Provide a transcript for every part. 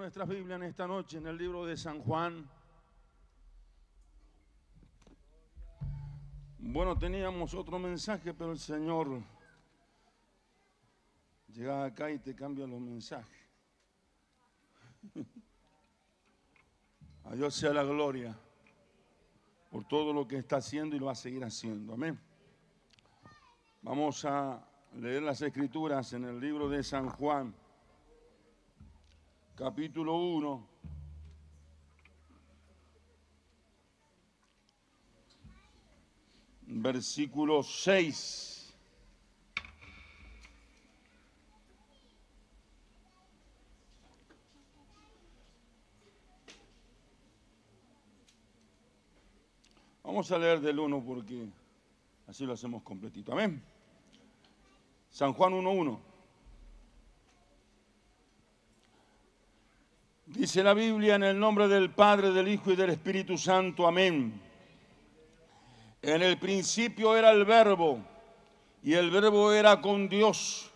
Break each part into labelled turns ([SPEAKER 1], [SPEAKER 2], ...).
[SPEAKER 1] nuestras Biblias en esta noche en el libro de San Juan. Bueno, teníamos otro mensaje, pero el Señor llega acá y te cambia los mensajes. A Dios sea la gloria por todo lo que está haciendo y lo va a seguir haciendo. Amén. Vamos a leer las Escrituras en el libro de San Juan, capítulo 1. Versículo 6. Vamos a leer del 1 porque así lo hacemos completito. Amén. San Juan 1:1. Dice la Biblia: en el nombre del Padre, del Hijo y del Espíritu Santo. Amén. En el principio era el Verbo, y el Verbo era con Dios,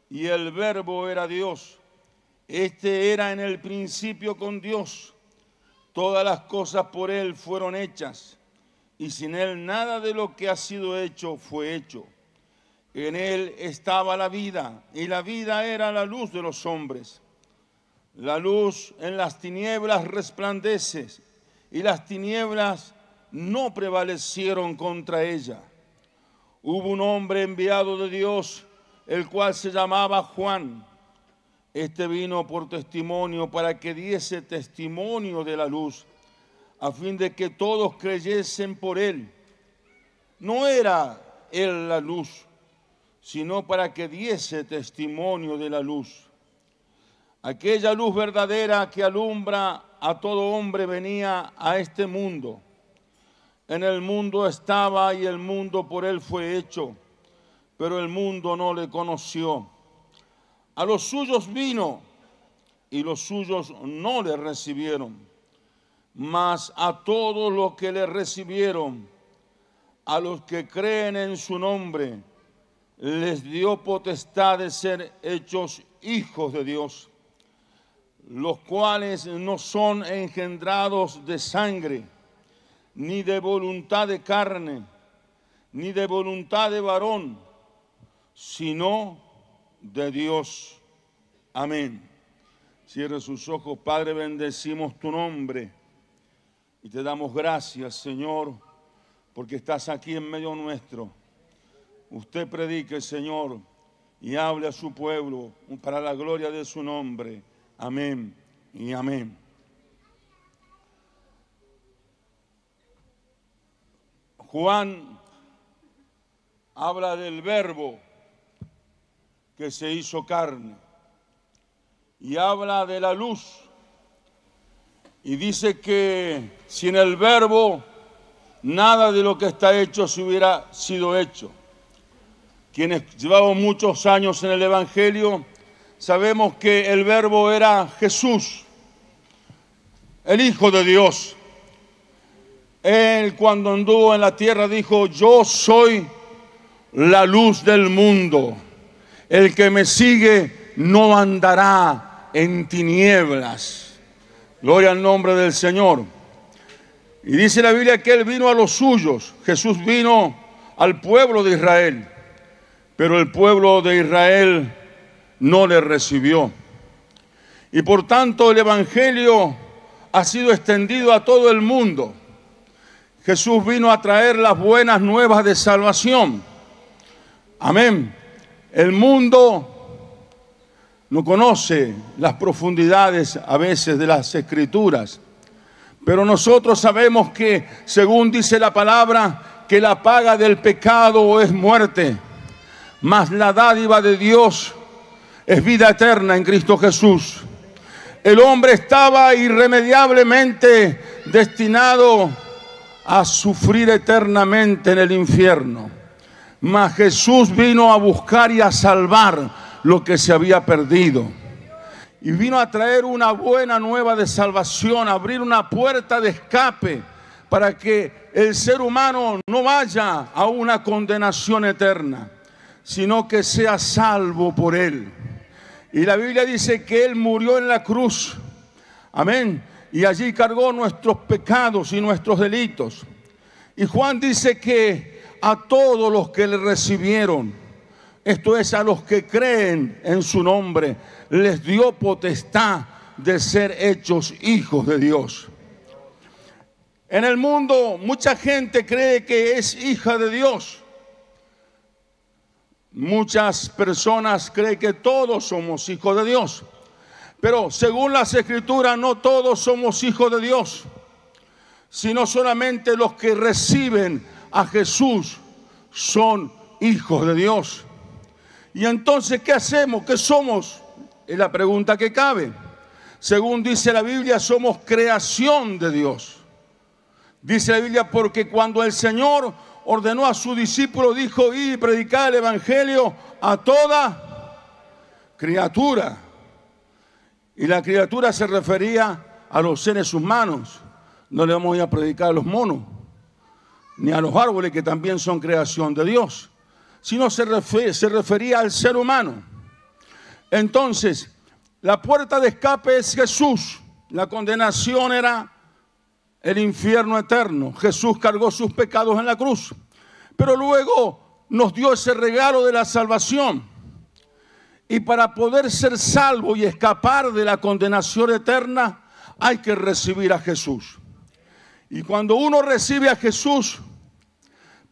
[SPEAKER 1] y el Verbo era Dios. Este era en el principio con Dios. Todas las cosas por Él fueron hechas, y sin Él nada de lo que ha sido hecho fue hecho. En Él estaba la vida, y la vida era la luz de los hombres. La luz en las tinieblas resplandece, y las tinieblas no prevalecieron contra ella. Hubo un hombre enviado de Dios, el cual se llamaba Juan. Este vino por testimonio, para que diese testimonio de la luz, a fin de que todos creyesen por él. No era él la luz, sino para que diese testimonio de la luz. Aquella luz verdadera que alumbra a todo hombre venía a este mundo. En el mundo estaba, y el mundo por él fue hecho, pero el mundo no le conoció. A los suyos vino, y los suyos no le recibieron. Mas a todos los que le recibieron, a los que creen en su nombre, les dio potestad de ser hechos hijos de Dios, los cuales no son engendrados de sangre, ni de voluntad de carne, ni de voluntad de varón, sino de Dios. Amén. Cierre sus ojos. Padre, bendecimos tu nombre y te damos gracias, Señor, porque estás aquí en medio nuestro. Usted predique, Señor, y hable a su pueblo para la gloria de su nombre. Amén y amén. Juan habla del Verbo que se hizo carne y habla de la luz, y dice que sin el Verbo nada de lo que está hecho se hubiera sido hecho. Quienes llevamos muchos años en el Evangelio sabemos que el Verbo era Jesús, el Hijo de Dios. Él, cuando anduvo en la tierra, dijo: yo soy la luz del mundo. El que me sigue no andará en tinieblas. Gloria al nombre del Señor. Y dice la Biblia que Él vino a los suyos. Jesús vino al pueblo de Israel, pero el pueblo de Israel no le recibió. Y por tanto el Evangelio ha sido extendido a todo el mundo. Jesús vino a traer las buenas nuevas de salvación. Amén. El mundo no conoce las profundidades a veces de las Escrituras, pero nosotros sabemos que, según dice la palabra, que la paga del pecado es muerte, mas la dádiva de Dios es vida eterna en Cristo Jesús. El hombre estaba irremediablemente destinado a sufrir eternamente en el infierno. Mas Jesús vino a buscar y a salvar lo que se había perdido. Y vino a traer una buena nueva de salvación, a abrir una puerta de escape para que el ser humano no vaya a una condenación eterna, sino que sea salvo por Él. Y la Biblia dice que Él murió en la cruz Amén. Y allí cargó nuestros pecados y nuestros delitos. Y Juan dice que a todos los que le recibieron, esto es, a los que creen en su nombre, les dio potestad de ser hechos hijos de Dios. En el mundo mucha gente cree que es hija de Dios. Muchas personas creen que todos somos hijos de Dios. Pero según las Escrituras, no todos somos hijos de Dios, sino solamente los que reciben a Jesús son hijos de Dios. Y entonces, ¿qué hacemos? ¿Qué somos? Es la pregunta que cabe. Según dice la Biblia, somos creación de Dios. Dice la Biblia, porque cuando el Señor ordenó a su discípulo, dijo: id y predicad el evangelio a toda criatura. Y la criatura se refería a los seres humanos. No le vamos a ir a predicar a los monos, ni a los árboles, que también son creación de Dios, sino se refería al ser humano. Entonces, la puerta de escape es Jesús. La condenación era el infierno eterno. Jesús cargó sus pecados en la cruz, pero luego nos dio ese regalo de la salvación. Y para poder ser salvo y escapar de la condenación eterna, hay que recibir a Jesús. Y cuando uno recibe a Jesús,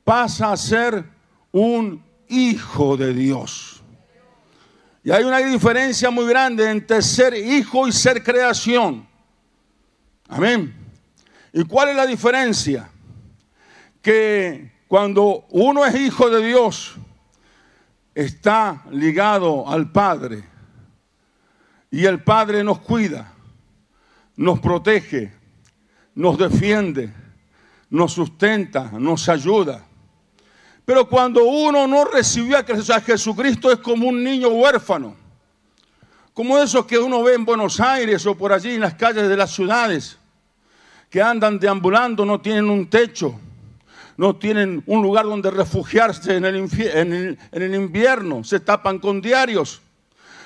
[SPEAKER 1] pasa a ser un hijo de Dios. Y hay una diferencia muy grande entre ser hijo y ser creación. Amén. ¿Y cuál es la diferencia? Que cuando uno es hijo de Dios, está ligado al Padre. Y el Padre nos cuida, nos protege, nos defiende, nos sustenta, nos ayuda. Pero cuando uno no recibió a Jesucristo, es como un niño huérfano. Como esos que uno ve en Buenos Aires o por allí en las calles de las ciudades, que andan deambulando, no tienen un techo, no tienen un lugar donde refugiarse en el invierno, se tapan con diarios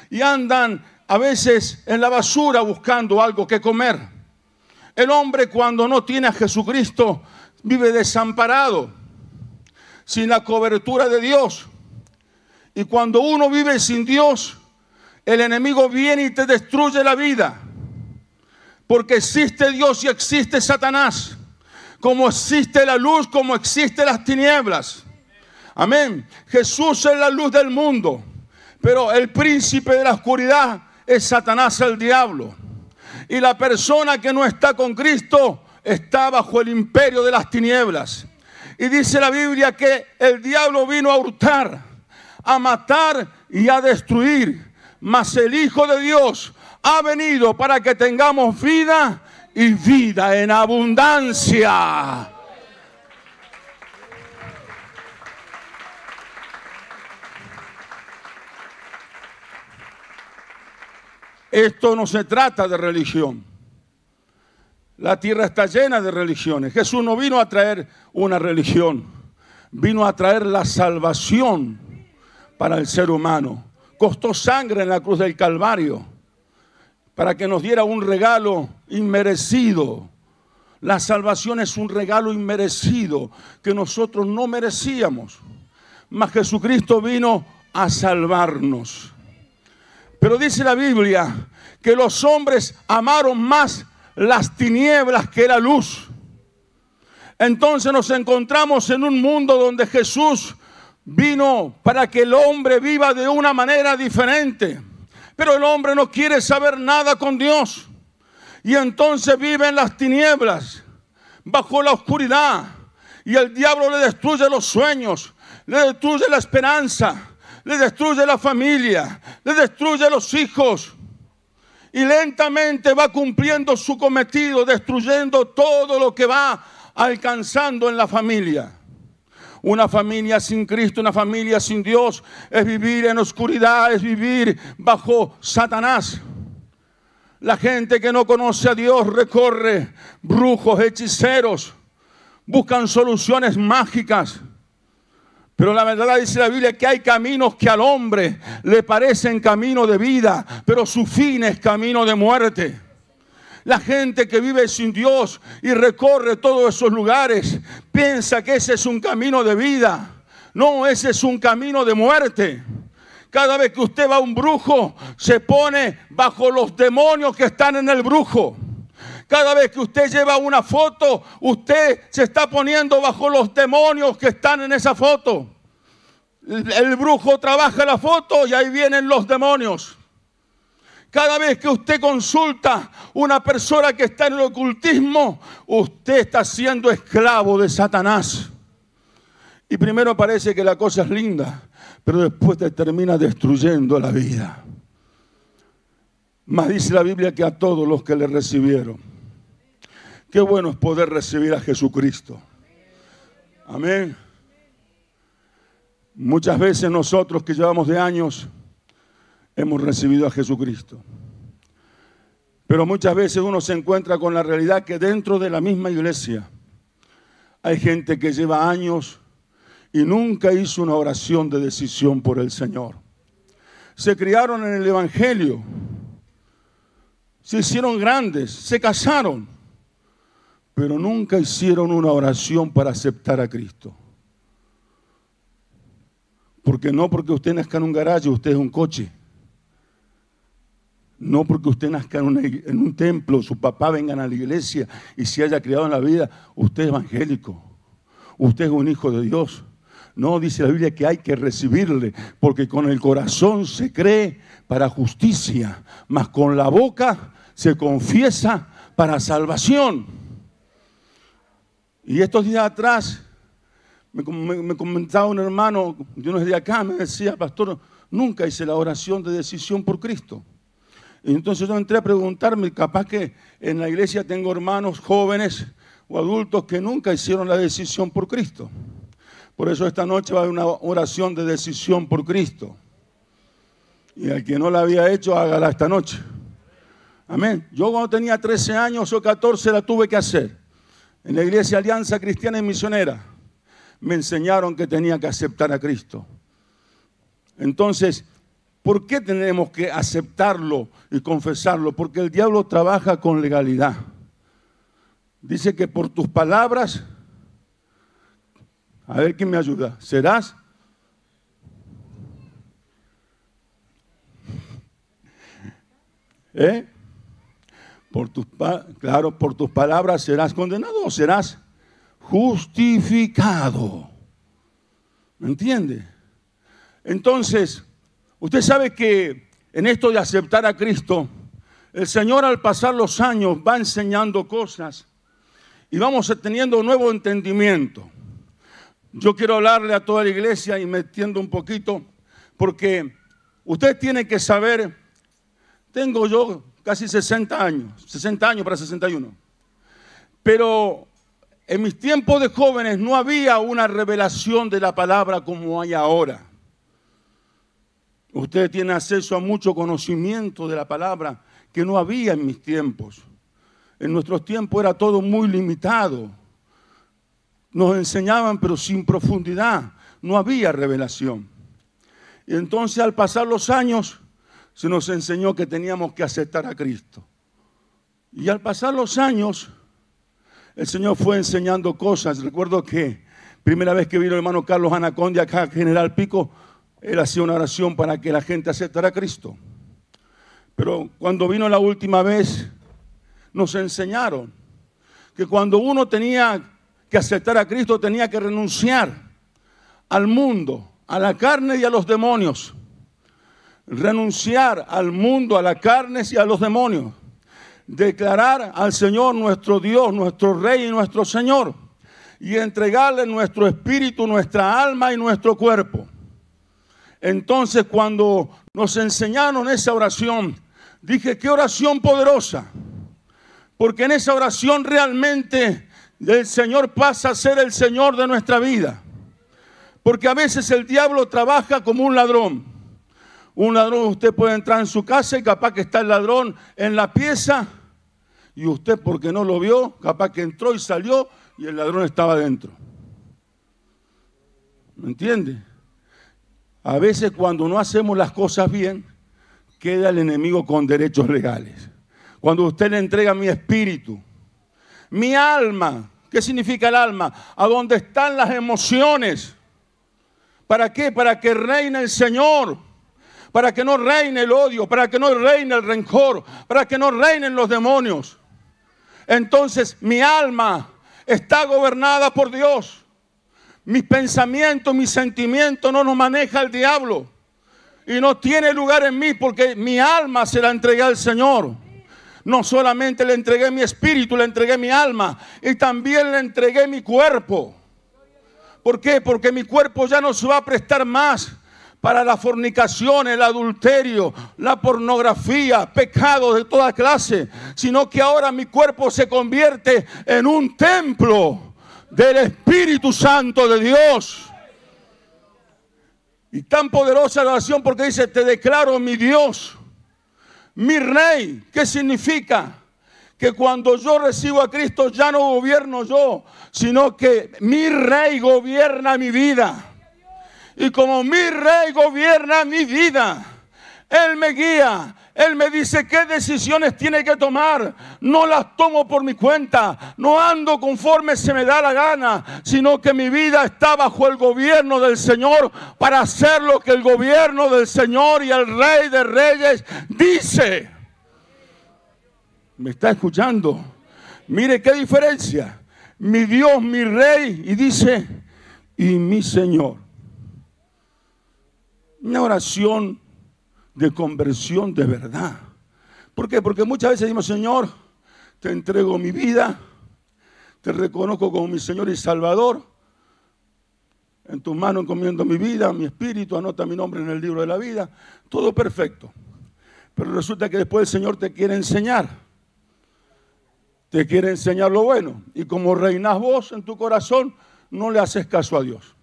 [SPEAKER 1] y andan a veces en la basura buscando algo que comer. El hombre, cuando no tiene a Jesucristo, vive desamparado, sin la cobertura de Dios. Y cuando uno vive sin Dios, el enemigo viene y te destruye la vida. Porque existe Dios y existe Satanás. Como existe la luz, como existen las tinieblas. Amén. Jesús es la luz del mundo, pero el príncipe de la oscuridad es Satanás, el diablo. Y la persona que no está con Cristo está bajo el imperio de las tinieblas. Y dice la Biblia que el diablo vino a hurtar, a matar y a destruir. Mas el Hijo de Dios ha venido para que tengamos vida y vida en abundancia. Esto no se trata de religión. La tierra está llena de religiones. Jesús no vino a traer una religión, vino a traer la salvación para el ser humano. Costó sangre en la cruz del Calvario para que nos diera un regalo inmerecido. La salvación es un regalo inmerecido que nosotros no merecíamos. Mas Jesucristo vino a salvarnos. Pero dice la Biblia que los hombres amaron más las tinieblas que la luz. Entonces nos encontramos en un mundo donde Jesús vino para que el hombre viva de una manera diferente. Pero el hombre no quiere saber nada con Dios. Y entonces vive en las tinieblas, bajo la oscuridad. Y el diablo le destruye los sueños, le destruye la esperanza, le destruye la familia, le destruye los hijos. Y lentamente va cumpliendo su cometido, destruyendo todo lo que va alcanzando en la familia. Una familia sin Cristo, una familia sin Dios, es vivir en oscuridad, es vivir bajo Satanás. La gente que no conoce a Dios recorre brujos, hechiceros, buscan soluciones mágicas. Pero la verdad dice la Biblia que hay caminos que al hombre le parecen camino de vida, pero su fin es camino de muerte. La gente que vive sin Dios y recorre todos esos lugares piensa que ese es un camino de vida. No, ese es un camino de muerte. Cada vez que usted va a un brujo, se pone bajo los demonios que están en el brujo. Cada vez que usted lleva una foto, usted se está poniendo bajo los demonios que están en esa foto. El brujo trabaja la foto y ahí vienen los demonios. Cada vez que usted consulta una persona que está en el ocultismo, usted está siendo esclavo de Satanás. Y primero parece que la cosa es linda, pero después te termina destruyendo la vida. Mas dice la Biblia que a todos los que le recibieron. Qué bueno es poder recibir a Jesucristo. Amén. Muchas veces nosotros que llevamos de años hemos recibido a Jesucristo. Pero muchas veces uno se encuentra con la realidad que dentro de la misma iglesia hay gente que lleva años y nunca hizo una oración de decisión por el Señor. Se criaron en el Evangelio, se hicieron grandes, se casaron, pero nunca hicieron una oración para aceptar a Cristo. Porque no porque usted nazca en un garaje, usted es un coche. No porque usted nazca en un templo, su papá venga a la iglesia y se haya criado en la vida, usted es evangélico, usted es un hijo de Dios. No, dice la Biblia que hay que recibirle, porque con el corazón se cree para justicia, mas con la boca se confiesa para salvación. Y estos días atrás me comentaba un hermano de unos de acá, me decía, pastor, nunca hice la oración de decisión por Cristo. Y entonces yo entré a preguntarme, capaz que en la iglesia tengo hermanos jóvenes o adultos que nunca hicieron la decisión por Cristo. Por eso esta noche va a haber una oración de decisión por Cristo. Y al que no la había hecho, hágala esta noche. Amén. Yo cuando tenía 13 años o 14 la tuve que hacer. En la iglesia Alianza Cristiana y Misionera me enseñaron que tenía que aceptar a Cristo. Entonces, ¿por qué tenemos que aceptarlo y confesarlo? Porque el diablo trabaja con legalidad. Dice que por tus palabras, a ver quién me ayuda, serás por tus palabras serás condenado o serás justificado. ¿Me entiende? Entonces, usted sabe que en esto de aceptar a Cristo, el Señor al pasar los años va enseñando cosas y vamos teniendo un nuevo entendimiento. Yo quiero hablarle a toda la iglesia y metiendo un poquito, porque usted tiene que saber, tengo yo casi 60 años para 61, pero en mis tiempos de jóvenes no había una revelación de la palabra como hay ahora. Usted tiene acceso a mucho conocimiento de la palabra que no había en mis tiempos. En nuestros tiempos era todo muy limitado. Nos enseñaban pero sin profundidad. No había revelación. Y entonces al pasar los años se nos enseñó que teníamos que aceptar a Cristo. Y al pasar los años el Señor fue enseñando cosas. Recuerdo que primera vez que vino el hermano Carlos Anaconde acá, General Pico, él hacía una oración para que la gente aceptara a Cristo. Pero cuando vino la última vez, nos enseñaron que cuando uno tenía que aceptar a Cristo, tenía que renunciar al mundo, a la carne y a los demonios. Renunciar al mundo, a la carne y a los demonios. Declarar al Señor nuestro Dios, nuestro Rey y nuestro Señor. Y entregarle nuestro espíritu, nuestra alma y nuestro cuerpo. Entonces cuando nos enseñaron esa oración, dije, qué oración poderosa. Porque en esa oración realmente el Señor pasa a ser el Señor de nuestra vida. Porque a veces el diablo trabaja como un ladrón. Un ladrón, usted puede entrar en su casa y capaz que está el ladrón en la pieza. Y usted, porque no lo vio, capaz que entró y salió y el ladrón estaba dentro. ¿Me entiende? A veces cuando no hacemos las cosas bien, queda el enemigo con derechos legales. Cuando usted le entrega mi espíritu, mi alma. ¿Qué significa el alma? A donde están las emociones. ¿Para qué? Para que reine el Señor. Para que no reine el odio, para que no reine el rencor, para que no reinen los demonios. Entonces mi alma está gobernada por Dios. Mis pensamientos, mis sentimientos no nos maneja el diablo. Y no tiene lugar en mí porque mi alma se la entregué al Señor. No solamente le entregué mi espíritu, le entregué mi alma y también le entregué mi cuerpo. ¿Por qué? Porque mi cuerpo ya no se va a prestar más para la fornicación, el adulterio, la pornografía, pecados de toda clase, sino que ahora mi cuerpo se convierte en un templo del Espíritu Santo de Dios. Y tan poderosa la oración porque dice, te declaro mi Dios, mi Rey. ¿Qué significa? Que cuando yo recibo a Cristo ya no gobierno yo, sino que mi Rey gobierna mi vida. Y como mi Rey gobierna mi vida, Él me guía, Él me dice qué decisiones tiene que tomar. No las tomo por mi cuenta, no ando conforme se me da la gana, sino que mi vida está bajo el gobierno del Señor para hacer lo que el gobierno del Señor y el Rey de Reyes dice. ¿Me está escuchando? Mire qué diferencia. Mi Dios, mi Rey, y dice, y mi Señor. Una oración de conversión de verdad. ¿Por qué? Porque muchas veces decimos, Señor, te entrego mi vida, te reconozco como mi Señor y Salvador. En tus manos encomiendo mi vida, mi espíritu, anota mi nombre en el libro de la vida. Todo perfecto. Pero resulta que después el Señor te quiere enseñar. Te quiere enseñar lo bueno. Y como reinás vos en tu corazón, no le haces caso a Dios.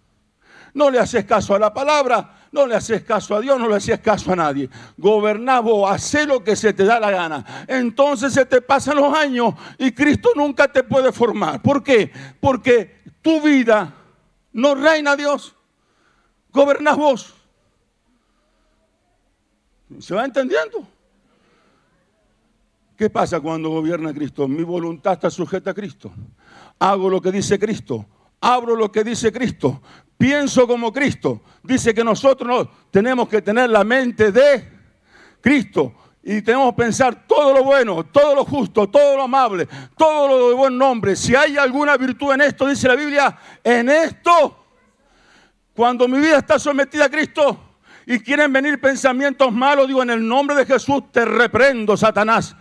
[SPEAKER 1] No le haces caso a la palabra. No le haces caso a Dios, no le haces caso a nadie. Gobernás vos, hacé lo que se te da la gana. Entonces se te pasan los años y Cristo nunca te puede formar. ¿Por qué? Porque tu vida no reina Dios. Gobernás vos. ¿Se va entendiendo? ¿Qué pasa cuando gobierna Cristo? Mi voluntad está sujeta a Cristo. Hago lo que dice Cristo. Hablo lo que dice Cristo. Pienso como Cristo. Dice que nosotros tenemos que tener la mente de Cristo. Y tenemos que pensar todo lo bueno, todo lo justo, todo lo amable, todo lo de buen nombre. Si hay alguna virtud en esto, dice la Biblia, en esto, cuando mi vida está sometida a Cristo y quieren venir pensamientos malos, digo, en el nombre de Jesús te reprendo, Satanás.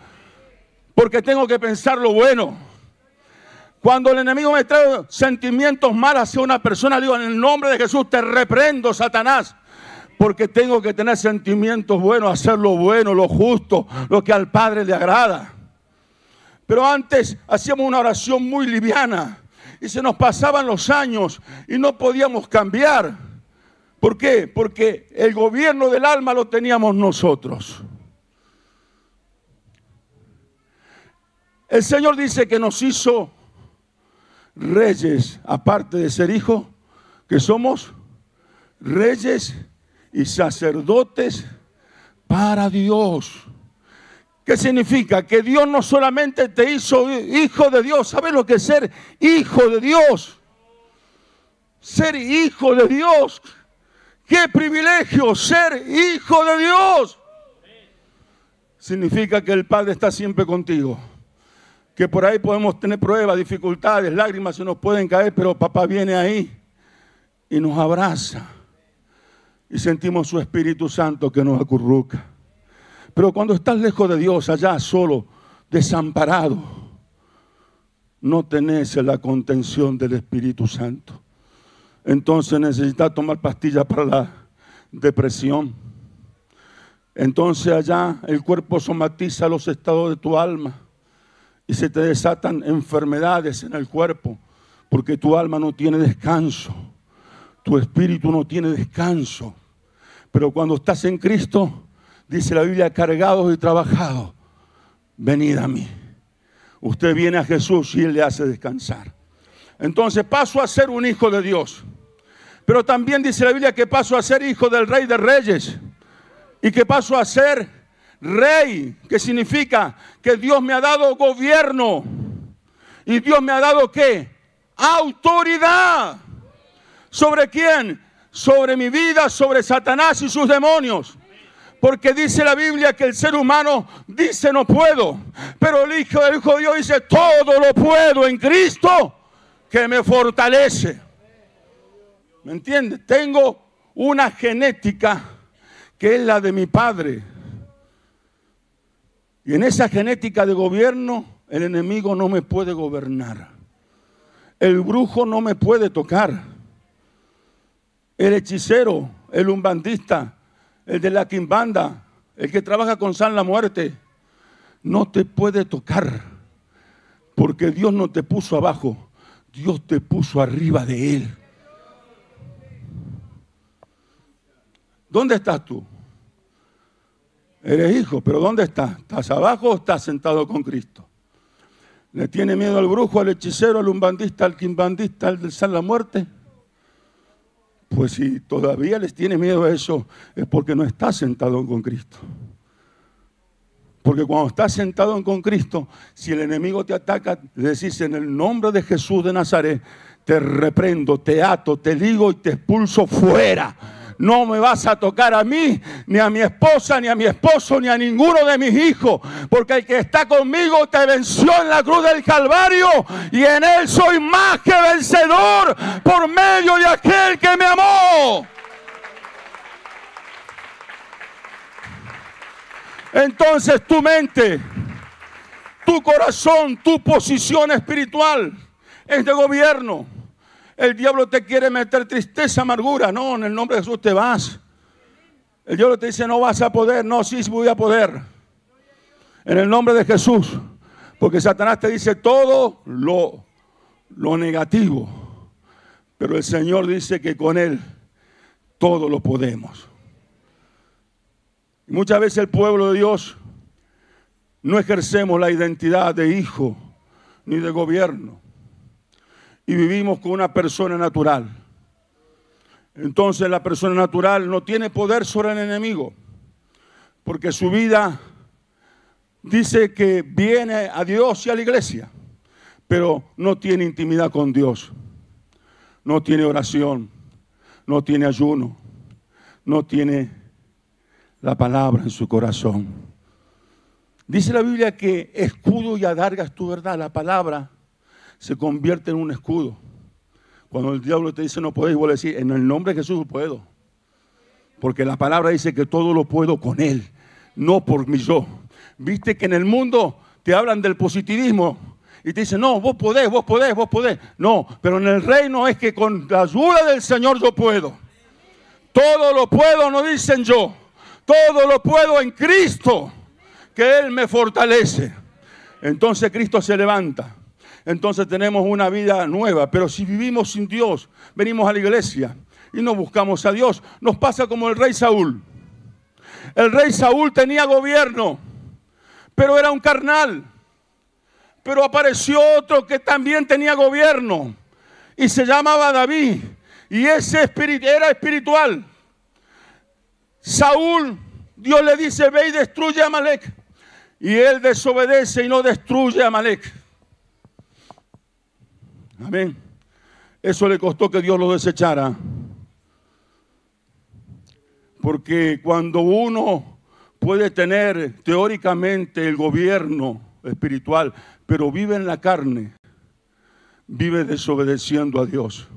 [SPEAKER 1] Porque tengo que pensar lo bueno. Cuando el enemigo me trae sentimientos malos hacia una persona, digo, en el nombre de Jesús te reprendo, Satanás. Porque tengo que tener sentimientos buenos, hacer lo bueno, lo justo, lo que al Padre le agrada. Pero antes hacíamos una oración muy liviana y se nos pasaban los años y no podíamos cambiar. ¿Por qué? Porque el gobierno del alma lo teníamos nosotros. El Señor dice que nos hizo reyes, aparte de ser hijos, que somos reyes y sacerdotes para Dios. ¿Qué significa? Que Dios no solamente te hizo hijo de Dios. ¿Sabes lo que es ser hijo de Dios? Ser hijo de Dios. ¡Qué privilegio ser hijo de Dios! Significa que el Padre está siempre contigo. Que por ahí podemos tener pruebas, dificultades, lágrimas se nos pueden caer, pero papá viene ahí y nos abraza. Y sentimos su Espíritu Santo que nos acurruca. Pero cuando estás lejos de Dios, allá solo, desamparado, no tenés la contención del Espíritu Santo. Entonces necesitas tomar pastillas para la depresión. Entonces allá el cuerpo somatiza los estados de tu alma. Y se te desatan enfermedades en el cuerpo, porque tu alma no tiene descanso, tu espíritu no tiene descanso. Pero cuando estás en Cristo, dice la Biblia, cargados y trabajados, venid a mí. Usted viene a Jesús y Él le hace descansar. Entonces paso a ser un hijo de Dios. Pero también dice la Biblia que paso a ser hijo del Rey de Reyes y que paso a ser Rey, que significa que Dios me ha dado gobierno. ¿Y Dios me ha dado qué? Autoridad. ¿Sobre quién? Sobre mi vida, sobre Satanás y sus demonios. Porque dice la Biblia que el ser humano dice no puedo, pero el Hijo de Dios dice todo lo puedo en Cristo que me fortalece. ¿Me entiendes? Tengo una genética que es la de mi padre. Y en esa genética de gobierno, el enemigo no me puede gobernar. El brujo no me puede tocar. El hechicero, el umbandista, el de la quimbanda, el que trabaja con San la muerte, no te puede tocar. Porque Dios no te puso abajo, Dios te puso arriba de él. ¿Dónde estás tú? Eres hijo, pero ¿dónde estás? ¿Estás abajo o estás sentado con Cristo? ¿Le tiene miedo al brujo, al hechicero, al umbandista, al quimbandista, al de San la muerte? Pues si todavía les tiene miedo a eso, es porque no estás sentado con Cristo. Porque cuando estás sentado con Cristo, si el enemigo te ataca, le decís en el nombre de Jesús de Nazaret, te reprendo, te ato, te ligo y te expulso fuera. No me vas a tocar a mí, ni a mi esposa, ni a mi esposo, ni a ninguno de mis hijos. Porque el que está conmigo te venció en la cruz del Calvario. Y en él soy más que vencedor por medio de aquel que me amó. Entonces tu mente, tu corazón, tu posición espiritual es de gobierno. El diablo te quiere meter tristeza, amargura. No, en el nombre de Jesús te vas. El diablo te dice no vas a poder. No, sí voy a poder. En el nombre de Jesús. Porque Satanás te dice todo lo negativo. Pero el Señor dice que con Él todo lo podemos. Y muchas veces el pueblo de Dios no ejercemos la identidad de hijo ni de gobierno. Y vivimos con una persona natural. Entonces la persona natural no tiene poder sobre el enemigo. Porque su vida dice que viene a Dios y a la iglesia. Pero no tiene intimidad con Dios. No tiene oración. No tiene ayuno. No tiene la palabra en su corazón. Dice la Biblia que escudo y adarga es tu verdad. La palabra se convierte en un escudo. Cuando el diablo te dice no podéis, vos le decís en el nombre de Jesús puedo. Porque la palabra dice que todo lo puedo con Él, no por mi yo. Viste que en el mundo te hablan del positivismo y te dicen no, vos podés, vos podés, vos podés. No, pero en el reino es que con la ayuda del Señor yo puedo. Todo lo puedo, no dicen yo. Todo lo puedo en Cristo, que Él me fortalece. Entonces Cristo se levanta. Entonces tenemos una vida nueva. Pero si vivimos sin Dios, venimos a la iglesia y no buscamos a Dios, nos pasa como el rey Saúl. El rey Saúl tenía gobierno, pero era un carnal. Pero apareció otro que también tenía gobierno y se llamaba David. Y ese era espiritual. Saúl, Dios le dice, ve y destruye a Amalek. Y él desobedece y no destruye a Amalek. Amén. Eso le costó que Dios lo desechara. Porque cuando uno puede tener teóricamente el gobierno espiritual, pero vive en la carne, vive desobedeciendo a Dios.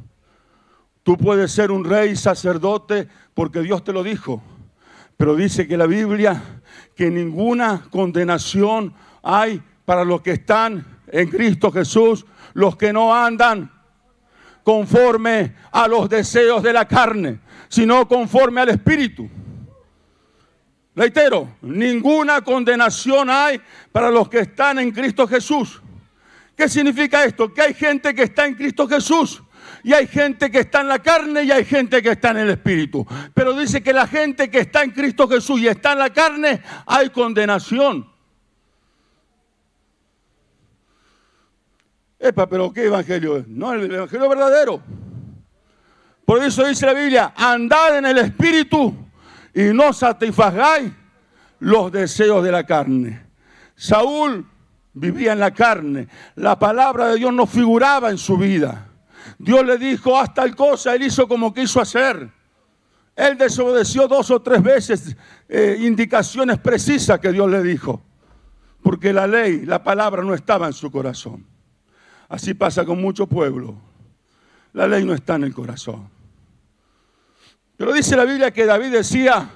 [SPEAKER 1] Tú puedes ser un rey, sacerdote, porque Dios te lo dijo. Pero dice que la Biblia, que ninguna condenación hay para los que están en Cristo Jesús, los que no andan conforme a los deseos de la carne, sino conforme al Espíritu. Reitero, ninguna condenación hay para los que están en Cristo Jesús. ¿Qué significa esto? Que hay gente que está en Cristo Jesús. Y hay gente que está en la carne y hay gente que está en el Espíritu. Pero dice que la gente que está en Cristo Jesús y está en la carne, hay condenación. Epa, pero ¿qué evangelio es? No, el evangelio verdadero. Por eso dice la Biblia, andad en el Espíritu y no satisfagáis los deseos de la carne. Saúl vivía en la carne. La palabra de Dios no figuraba en su vida. Dios le dijo, haz tal cosa, él hizo como quiso hacer. Él desobedeció 2 o 3 veces indicaciones precisas que Dios le dijo. Porque la ley, la palabra no estaba en su corazón. Así pasa con mucho pueblo. La ley no está en el corazón. Pero dice la Biblia que David decía,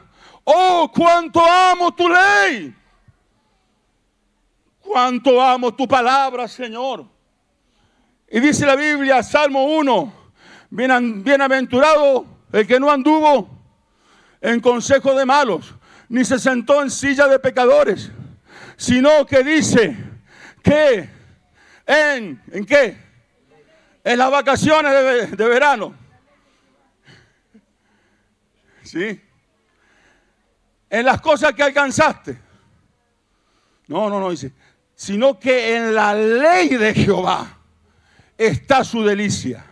[SPEAKER 1] oh, cuánto amo tu ley. Cuánto amo tu palabra, Señor. Y dice la Biblia, Salmo 1, bienaventurado el que no anduvo en consejo de malos, ni se sentó en silla de pecadores, sino que dice que ¿en qué? En las vacaciones de verano. ¿Sí? En las cosas que alcanzaste. No, dice, sino que en la ley de Jehová está su delicia.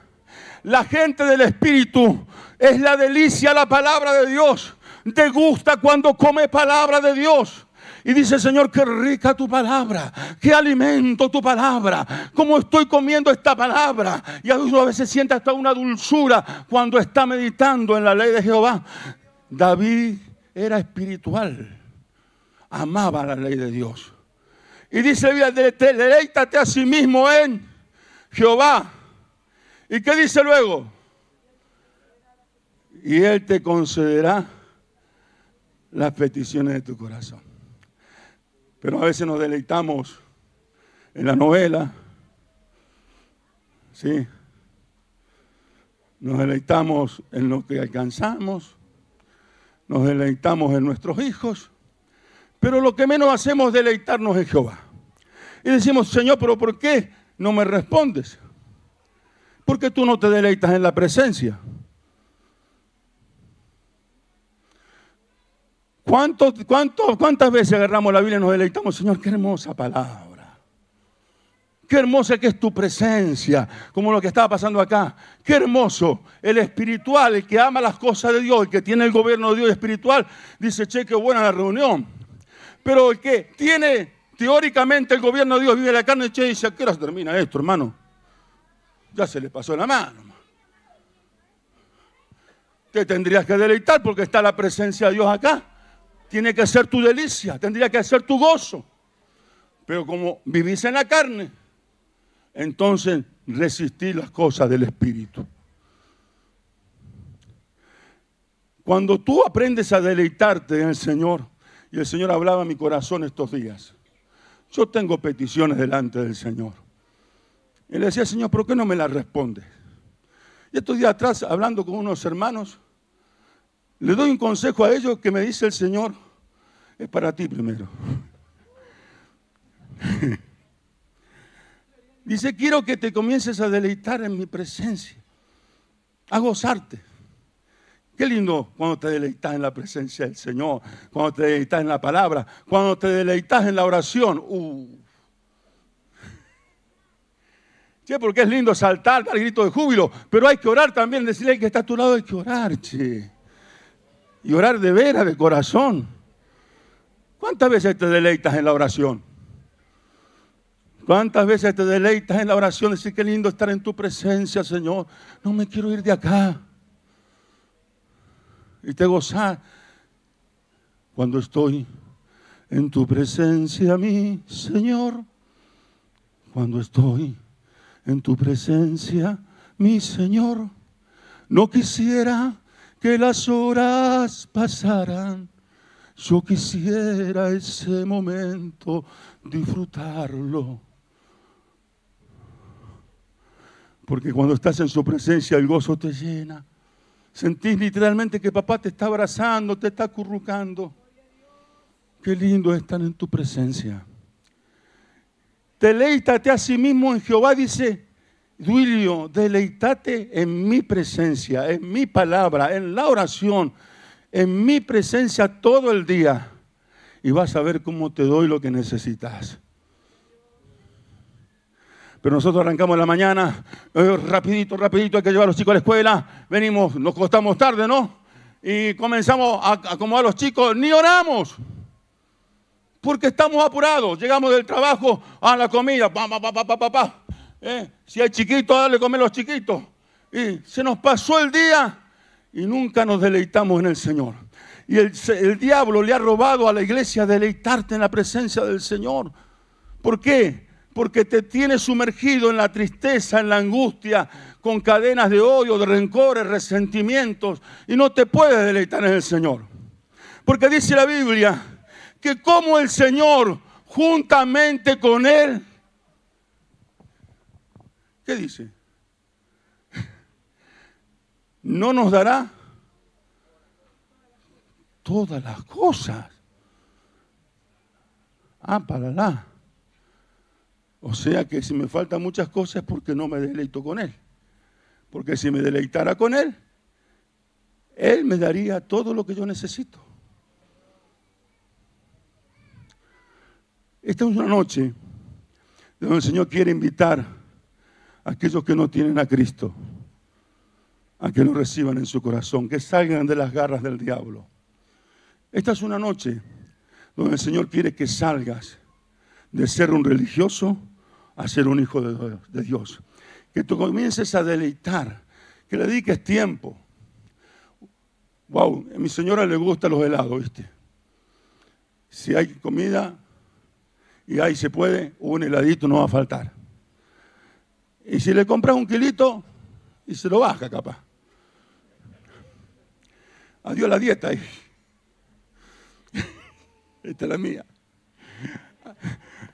[SPEAKER 1] La gente del Espíritu es la delicia, la palabra de Dios. Te gusta cuando come palabra de Dios. Y dice, Señor, qué rica tu palabra, qué alimento tu palabra, cómo estoy comiendo esta palabra. Y uno a veces siente hasta una dulzura cuando está meditando en la ley de Jehová. David era espiritual, amaba la ley de Dios. Y dice, deleítate a sí mismo en Jehová. ¿Y qué dice luego? Y Él te concederá las peticiones de tu corazón. Pero a veces nos deleitamos en la novela, ¿sí? Nos deleitamos en lo que alcanzamos, nos deleitamos en nuestros hijos, pero lo que menos hacemos es deleitarnos en Jehová. Y decimos, Señor, ¿pero por qué no me respondes? Porque tú no te deleitas en la presencia. ¿Cuántas veces agarramos la Biblia y nos deleitamos? Señor, qué hermosa palabra. Qué hermosa que es tu presencia, como lo que estaba pasando acá. Qué hermoso. El espiritual, el que ama las cosas de Dios, el que tiene el gobierno de Dios espiritual, dice, che, qué buena la reunión. Pero el que tiene teóricamente el gobierno de Dios, vive la carne, che, dice, ¿a qué hora se termina esto, hermano? Ya se le pasó la mano. Te tendrías que deleitar porque está la presencia de Dios acá. Tiene que ser tu delicia, tendría que ser tu gozo. Pero como vivís en la carne, entonces resistís las cosas del Espíritu. Cuando tú aprendes a deleitarte en el Señor, y el Señor hablaba a mi corazón estos días, yo tengo peticiones delante del Señor. Y le decía, Señor, ¿por qué no me las respondes? Y estos días atrás, hablando con unos hermanos, le doy un consejo a ellos que me dice el Señor, es para ti primero. Dice, quiero que te comiences a deleitar en mi presencia, a gozarte. Qué lindo cuando te deleitas en la presencia del Señor, cuando te deleitas en la palabra, cuando te deleitas en la oración. Che, porque es lindo saltar, dar grito de júbilo, pero hay que orar también, decirle al que está a tu lado, hay que orar, che. Y orar de veras, de corazón. ¿Cuántas veces te deleitas en la oración? ¿Cuántas veces te deleitas en la oración? Decir, qué lindo estar en tu presencia, Señor. No me quiero ir de acá. Y te gozas cuando estoy en tu presencia, mi Señor. Cuando estoy en tu presencia, mi Señor. No quisiera que las horas pasaran. Yo quisiera ese momento disfrutarlo. Porque cuando estás en su presencia el gozo te llena. Sentís literalmente que papá te está abrazando, te está acurrucando. Qué lindo es estar en tu presencia. Deleítate a sí mismo en Jehová, dice Duilio, deleítate en mi presencia, en mi palabra, en la oración, en mi presencia todo el día. Y vas a ver cómo te doy lo que necesitas. Pero nosotros arrancamos en la mañana, rapidito, hay que llevar a los chicos a la escuela, venimos, nos acostamos tarde, ¿no? Y comenzamos a acomodar a los chicos, ni oramos. Porque estamos apurados. Llegamos del trabajo a la comida. Si hay chiquitos, dale comer a los chiquitos. Y se nos pasó el día y nunca nos deleitamos en el Señor. Y el diablo le ha robado a la iglesia deleitarte en la presencia del Señor. ¿Por qué? Porque te tiene sumergido en la tristeza, en la angustia, con cadenas de odio, de rencores, resentimientos, y no te puedes deleitar en el Señor. Porque dice la Biblia que como el Señor, juntamente con Él, ¿qué dice? No nos dará todas las cosas. Palala. O sea que si me faltan muchas cosas es porque no me deleito con Él. Porque si me deleitara con Él, Él me daría todo lo que yo necesito. Esta es una noche donde el Señor quiere invitar a aquellos que no tienen a Cristo a que lo reciban en su corazón, que salgan de las garras del diablo. Esta es una noche donde el Señor quiere que salgas de ser un religioso a ser un hijo de Dios. Que tú comiences a deleitar, que le dediques tiempo. Wow, a mi señora le gustan los helados, ¿viste? Si hay comida y ahí se puede, un heladito no va a faltar. Y si le compras un kilito, y se lo baja capaz. Adiós la dieta ahí. Esta es la mía.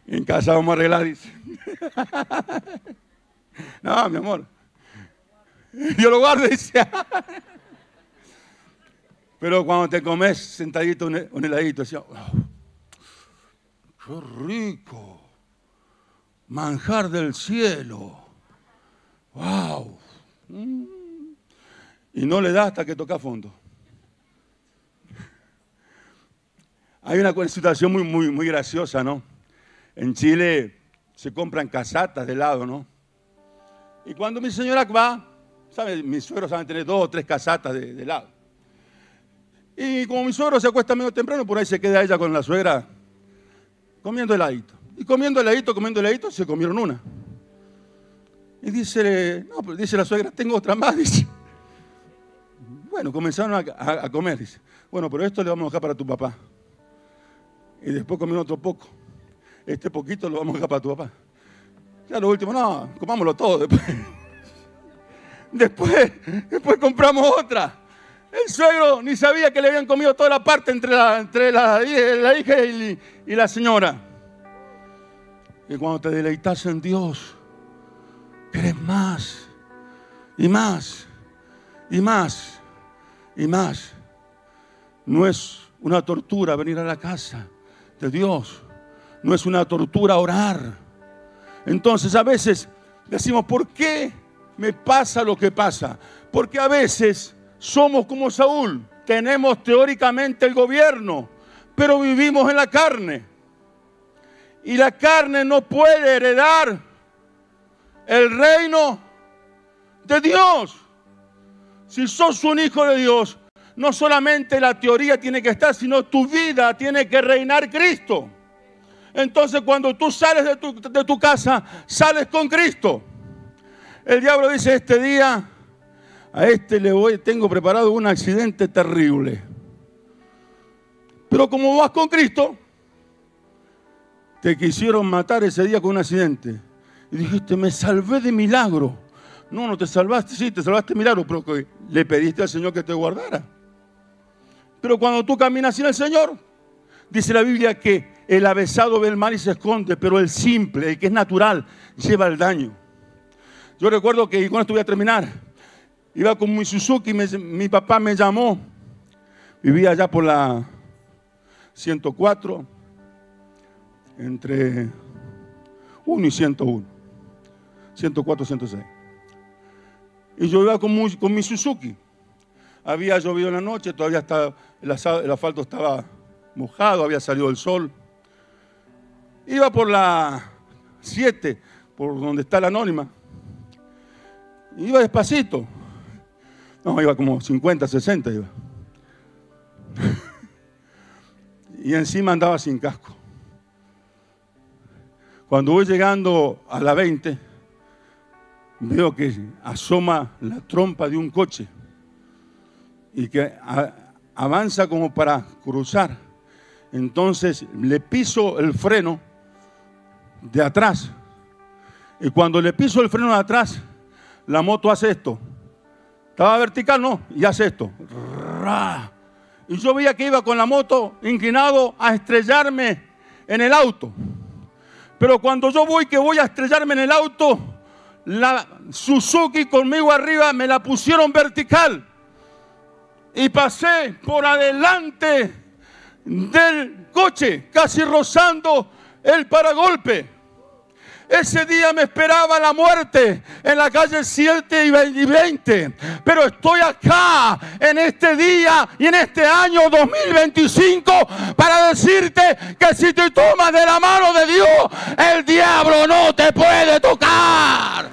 [SPEAKER 1] En casa vamos a arreglar, dice. No, mi amor. Yo lo guardo, dice. Pero cuando te comes sentadito un heladito, decía, oh, ¡qué rico! Manjar del cielo. ¡Wow! Y no le da hasta que toca fondo. Hay una situación muy graciosa, ¿no? En Chile se compran casatas de helado, ¿no? Y cuando mi señora va, ¿sabe? Mis suegros saben tener 2 o 3 casatas de helado. Y como mi suegro se acuesta medio temprano, por ahí se queda ella con la suegra comiendo heladito. Y comiendo heladito, se comieron una. Y dice la suegra, tengo otra más, dice. Bueno, comenzaron a comer, dice. Bueno, pero esto le vamos a dejar para tu papá. Y después comieron otro poco. Este poquito lo vamos a dejar para tu papá. Ya lo último, no, comámoslo todo después. Después compramos otra. El suegro ni sabía que le habían comido toda la parte entre la hija y la señora. Y cuando te deleitas en Dios, querés más, y más, y más, y más. No es una tortura venir a la casa de Dios. No es una tortura orar. Entonces a veces decimos, ¿por qué me pasa lo que pasa? Porque a veces somos como Saúl. Tenemos teóricamente el gobierno, pero vivimos en la carne. Y la carne no puede heredar el reino de Dios. Si sos un hijo de Dios, no solamente la teoría tiene que estar, sino tu vida tiene que reinar Cristo. Entonces cuando tú sales de tu casa, sales con Cristo. El diablo dice, este día a tengo preparado un accidente terrible. Pero como vas con Cristo, te quisieron matar ese día con un accidente. Y dijiste, me salvé de milagro. No te salvaste, sí, te salvaste de milagro, pero que le pediste al Señor que te guardara. Pero cuando tú caminas sin el Señor, dice la Biblia que el avesado ve el mal y se esconde, pero el simple, el que es natural, lleva el daño. Yo recuerdo que, y con esto voy a terminar, iba con mi Suzuki, mi papá me llamó, vivía allá por la 104, entre 1 y 101, 104, 106. Y yo iba con mi Suzuki. Había llovido en la noche, todavía el asfalto estaba mojado, había salido el sol. Iba por la 7, por donde está la Anónima. Iba despacito. No, iba como 50, 60 iba. Y encima andaba sin casco. Cuando voy llegando a la 20, veo que asoma la trompa de un coche y que avanza como para cruzar. Entonces le piso el freno de atrás. Y cuando le piso el freno de atrás, la moto hace esto. Estaba vertical, ¿no? Y hace esto. Y yo veía que iba con la moto inclinado a estrellarme en el auto. Pero cuando yo voy a estrellarme en el auto, la Suzuki conmigo arriba me la pusieron vertical. Y pasé por adelante del coche, casi rozando el paragolpe. Ese día me esperaba la muerte en la calle 7 y 20. Pero estoy acá en este día y en este año 2025 para decirte que si te tomas de la mano de Dios, el diablo no te puede tocar.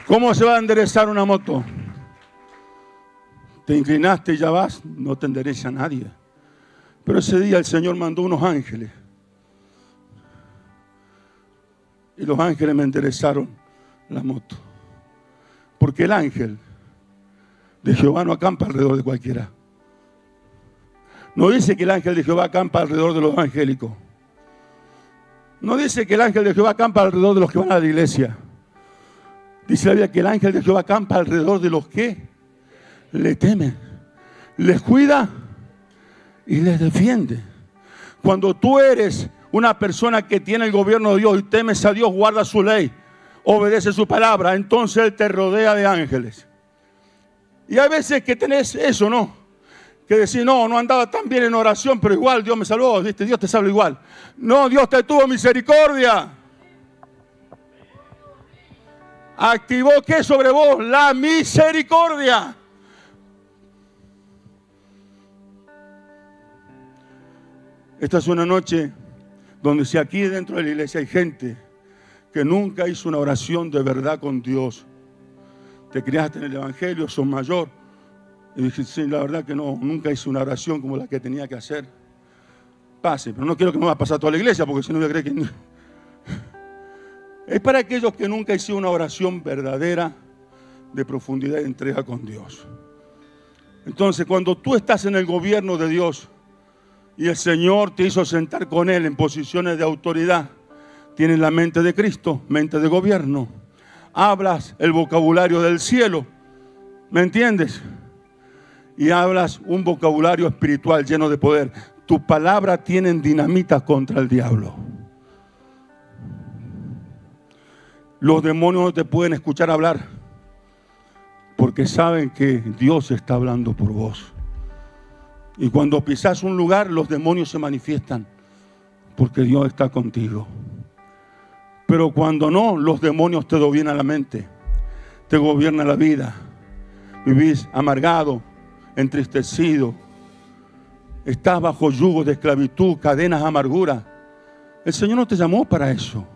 [SPEAKER 1] ¿Cómo se va a enderezar una moto? Te inclinaste y ya vas, no te endereza a nadie. Pero ese día el Señor mandó unos ángeles. Y los ángeles me enderezaron la moto. Porque el ángel de Jehová no acampa alrededor de cualquiera. No dice que el ángel de Jehová acampa alrededor de los evangélicos. No dice que el ángel de Jehová acampa alrededor de los que van a la iglesia. Dice la Biblia que el ángel de Jehová acampa alrededor de los que le temen, les cuida y les defiende. Cuando tú eres una persona que tiene el gobierno de Dios y temes a Dios, guarda su ley, obedece su palabra, entonces Él te rodea de ángeles. Y hay veces que tenés eso, ¿no? Que decís, no andaba tan bien en oración, pero igual Dios me salvó, ¿viste? Dios te salva igual. No, Dios te tuvo misericordia. Activó ¿qué sobre vos? La misericordia. Esta es una noche donde si aquí dentro de la iglesia hay gente que nunca hizo una oración de verdad con Dios. Te criaste en el evangelio, sos mayor. Y dije, sí, la verdad que no, nunca hice una oración como la que tenía que hacer. Pase, pero no quiero que me vaya a pasar toda la iglesia porque si no voy a creer que... Es para aquellos que nunca hicieron una oración verdadera de profundidad y entrega con Dios. Entonces, cuando tú estás en el gobierno de Dios y el Señor te hizo sentar con Él en posiciones de autoridad, tienes la mente de Cristo, mente de gobierno. Hablas el vocabulario del cielo, ¿me entiendes? Y hablas un vocabulario espiritual lleno de poder. Tus palabras tienen dinamita contra el diablo. Los demonios no te pueden escuchar hablar porque saben que Dios está hablando por vos. Y cuando pisas un lugar, los demonios se manifiestan porque Dios está contigo. Pero cuando no, los demonios te dominan la mente, te gobiernan la vida. Vivís amargado, entristecido, estás bajo yugo de esclavitud, cadenas de amargura. El Señor no te llamó para eso.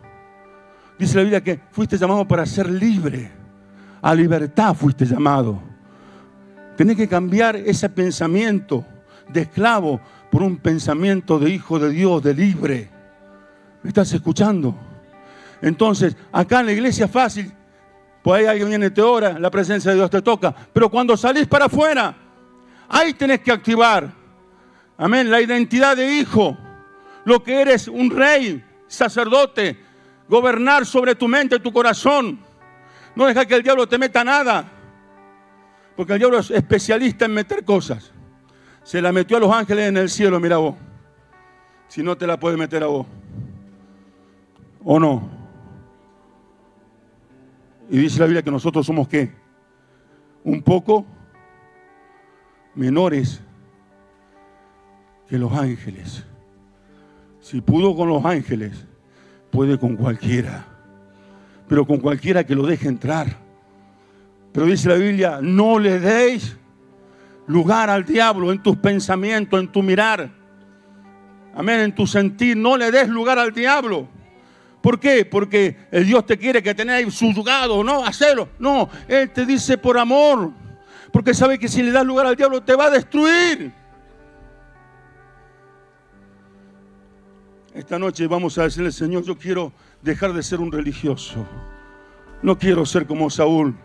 [SPEAKER 1] Dice la Biblia que fuiste llamado para ser libre. A libertad fuiste llamado. Tenés que cambiar ese pensamiento de esclavo por un pensamiento de hijo de Dios, de libre. ¿Me estás escuchando? Entonces, acá en la iglesia es fácil. Pues ahí alguien viene y te ora, la presencia de Dios te toca. Pero cuando salís para afuera, ahí tenés que activar, amén, la identidad de hijo. Lo que eres, un rey, sacerdote. Gobernar sobre tu mente y tu corazón. No dejar que el diablo te meta nada. Porque el diablo es especialista en meter cosas. Se la metió a los ángeles en el cielo, mira vos. Si no te la puede meter a vos. ¿O no? Y dice la Biblia que nosotros somos ¿qué? Un poco menores que los ángeles. Si pudo con los ángeles, puede con cualquiera. Pero con cualquiera que lo deje entrar. Pero dice la Biblia, no le deis lugar al diablo en tus pensamientos, en tu mirar. Amén, en tu sentir. No le des lugar al diablo. ¿Por qué? Porque el Dios te quiere que tenés subyugado, ¿no? Hacelo. No, Él te dice por amor. porque sabe que si le das lugar al diablo te va a destruir. Esta noche vamos a decirle: Señor, yo quiero dejar de ser un religioso. No quiero ser como Saúl,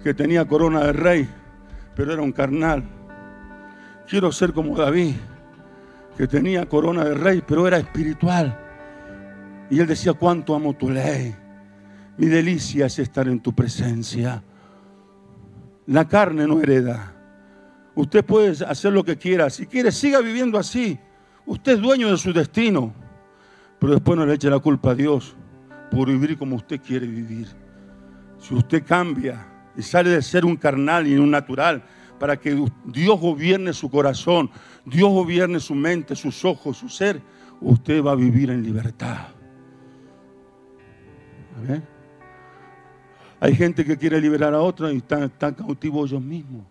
[SPEAKER 1] que tenía corona de rey, pero era un carnal. Quiero ser como David, que tenía corona de rey, pero era espiritual. Y él decía: cuánto amo tu ley. Mi delicia es estar en tu presencia. La carne no hereda. Usted puede hacer lo que quiera. Si quiere, siga viviendo así. Usted es dueño de su destino. Pero después no le eche la culpa a Dios por vivir como usted quiere vivir. Si usted cambia y sale de ser un carnal y un natural, para que Dios gobierne su corazón, Dios gobierne su mente, sus ojos, su ser, usted va a vivir en libertad. ¿Amén? Hay gente que quiere liberar a otra y están cautivos ellos mismos.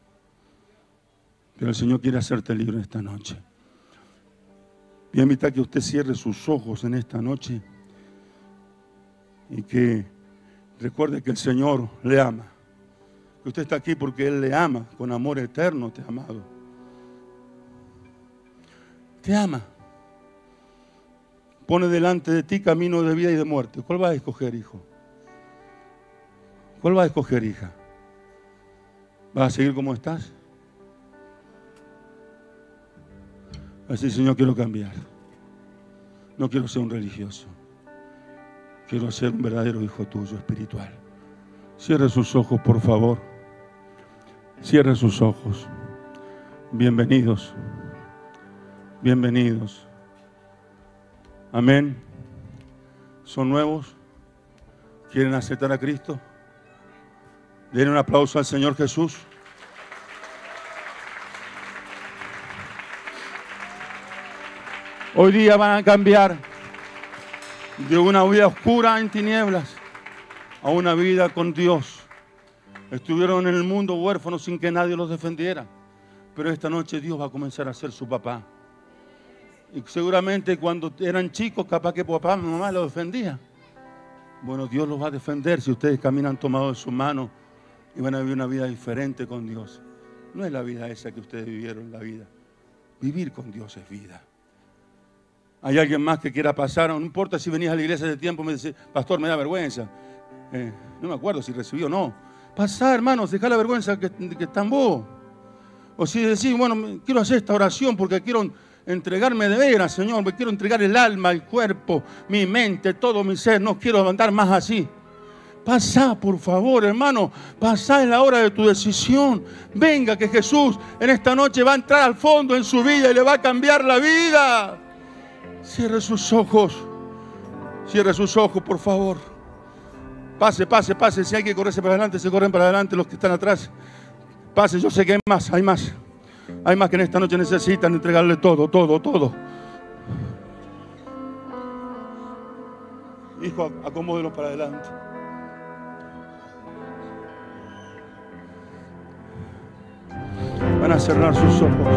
[SPEAKER 1] Pero el Señor quiere hacerte libre esta noche. Voy a invitar a que usted cierre sus ojos en esta noche y que recuerde que el Señor le ama. Que usted está aquí porque Él le ama, con amor eterno te ha amado. Te ama. Pone delante de ti camino de vida y de muerte. ¿Cuál vas a escoger, hijo? ¿Cuál vas a escoger, hija? ¿Vas a seguir como estás? Así, Señor, quiero cambiar. No quiero ser un religioso. Quiero ser un verdadero hijo tuyo, espiritual. Cierre sus ojos, por favor. Cierre sus ojos. Bienvenidos. Bienvenidos. Amén. ¿Son nuevos? ¿Quieren aceptar a Cristo? Den un aplauso al Señor Jesús. Hoy día van a cambiar de una vida oscura en tinieblas a una vida con Dios. Estuvieron en el mundo huérfanos sin que nadie los defendiera. Pero esta noche Dios va a comenzar a ser su papá. Y seguramente cuando eran chicos, capaz que papá, mamá los defendía. Bueno, Dios los va a defender si ustedes caminan tomados de su mano y van a vivir una vida diferente con Dios. No es la vida esa que ustedes vivieron, la vida. Vivir con Dios es vida. Hay alguien más que quiera pasar, no importa si venías a la iglesia de tiempo, me dice: pastor, me da vergüenza. No me acuerdo si recibí o no. Pasá, hermanos, dejá la vergüenza que está en vos. O si decís: bueno, quiero hacer esta oración porque quiero entregarme de veras, Señor, me quiero entregar el alma, el cuerpo, mi mente, todo mi ser, no quiero andar más así. Pasá, por favor, hermano, pasá en la hora de tu decisión. Venga, que Jesús en esta noche va a entrar al fondo en su vida y le va a cambiar la vida. Cierre sus ojos. Cierre sus ojos, por favor. Pase, pase, pase. Si hay que correrse para adelante, se corren para adelante los que están atrás. Pase, yo sé que hay más, hay más. Hay más que en esta noche necesitan entregarle todo, todo, todo. Hijo, acomódelo para adelante. Van a cerrar sus ojos.